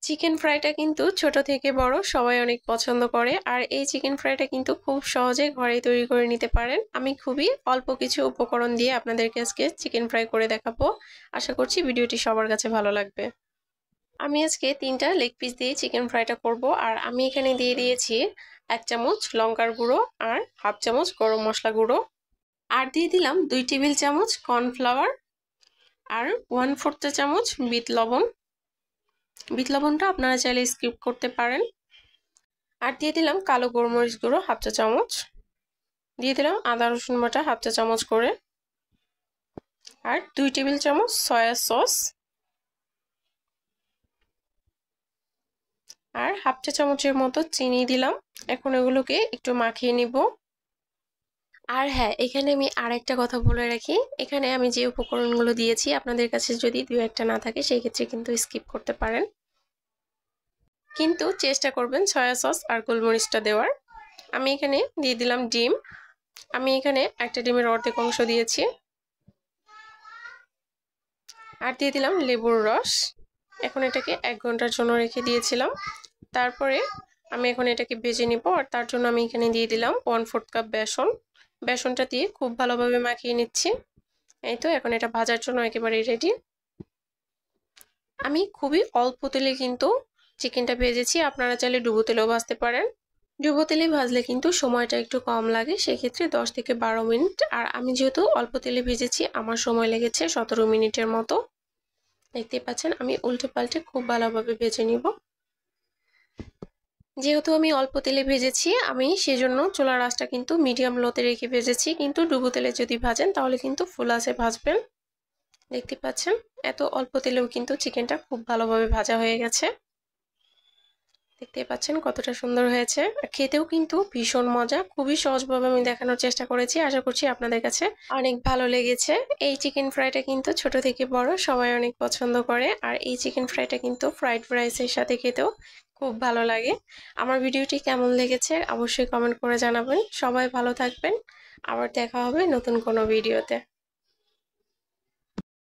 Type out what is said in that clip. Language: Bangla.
চিকেন ফ্রাইটা কিন্তু ছোট থেকে বড় সবাই অনেক পছন্দ করে, আর এই চিকেন ফ্রাইটা কিন্তু খুব সহজে ঘরেই তৈরি করে নিতে পারেন। আমি খুবই অল্প কিছু উপকরণ দিয়ে আপনাদেরকে আজকে চিকেন ফ্রাই করে দেখাবো। আশা করছি ভিডিওটি সবার কাছে ভালো লাগবে। আমি আজকে 3টা লেগ পিস দিয়ে চিকেন ফ্রাইটা করব, আর আমি এখানে দিয়ে দিয়েছি 1 চামচ লঙ্কার গুঁড়ো আর হাফ চামচ গরম মশলা গুঁড়ো, আর দিয়ে দিলাম 2 টেবিল চামচ কর্নফ্লাওয়ার আর 1/4 চা চামচ বিট লবণ। বিট লবণটা আপনারা চাইলে স্কিপ করতে পারেন। আর দিয়ে দিলাম কালো গোলমরিচ গুঁড়ো হাফ চা চামচ, দিয়ে দিলাম আদা রসুন বাটা হাফ চা চামচ করে, আর 2 টেবিল চামচ সয়া সস, আর হাফ চা চামচের মতো চিনি দিলাম। এখন এগুলোকে একটু মাখিয়ে নিব। আর হ্যাঁ, এখানে আমি আরেকটা কথা বলে রাখি, এখানে আমি যে উপকরণগুলো দিয়েছি আপনাদের কাছে যদি 2-1টা না থাকে সেই ক্ষেত্রে কিন্তু স্কিপ করতে পারেন, কিন্তু চেষ্টা করবেন সয়া সস আর গোলমরিচটা দেওয়ার। আমি এখানে দিয়ে দিলাম ডিম। আমি এখানে একটা ডিমের অর্ধেক অংশ দিয়েছি, আর দিয়ে দিলাম লেবুর রস। এখন এটাকে 1 ঘন্টার জন্য রেখে দিয়েছিলাম। তারপরে আমি এখন এটাকে ভেজে নিব, আর তার জন্য আমি এখানে দিয়ে দিলাম 1/4 কাপ বেসন। বেসনটা দিয়ে খুব ভালোভাবে মাখিয়ে নিচ্ছি। এই তো এখন এটা ভাজার জন্য একেবারে রেডি। আমি খুবই অল্প তেলে কিন্তু চিকেনটা ভেজেছি, আপনারা চাইলে ডুবো তেলেও ভাজতে পারেন। ডুবো তেলে ভাজলে কিন্তু সময়টা একটু কম লাগে, সেক্ষেত্রে 10 থেকে 12 মিনিট। আর আমি যেহেতু অল্প তেলে ভেজেছি আমার সময় লেগেছে 17 মিনিটের মতো। দেখতে পাচ্ছেন আমি উল্টে পাল্টে খুব ভালোভাবে ভেজে নিব। যেহেতু আমি অল্প তেলে ভেজেছি আমি সেজন্য চুলার আঁচটা কিন্তু মিডিয়াম লোতে রেখে ভেজেছি, কিন্তু ডুবো তেলে যদি ভাজেন তাহলে কিন্তু ফুল আঁচে ভাজবেন। দেখতে পাচ্ছেন এত অল্প তেলেও কিন্তু চিকেনটা খুব ভালোভাবে ভাজা হয়ে গেছে। দেখতে পাচ্ছেন কতটা সুন্দর হয়েছে, খেতেও কিন্তু ভীষণ মজা। খুবই সহজভাবে আমি দেখানোর চেষ্টা করেছি, আশা করছি আপনাদের কাছে অনেক ভালো লেগেছে। এই চিকেন ফ্রাইটা কিন্তু ছোট থেকে বড় সবাই অনেক পছন্দ করে, আর এই চিকেন ফ্রাইটা কিন্তু ফ্রাইড রাইসের সাথে খেতেও খুব ভালো লাগে। আমার ভিডিওটি কেমন লেগেছে অবশ্যই কমেন্ট করে জানাবেন। সবাই ভালো থাকবেন, আবার দেখা হবে নতুন কোনো ভিডিওতে।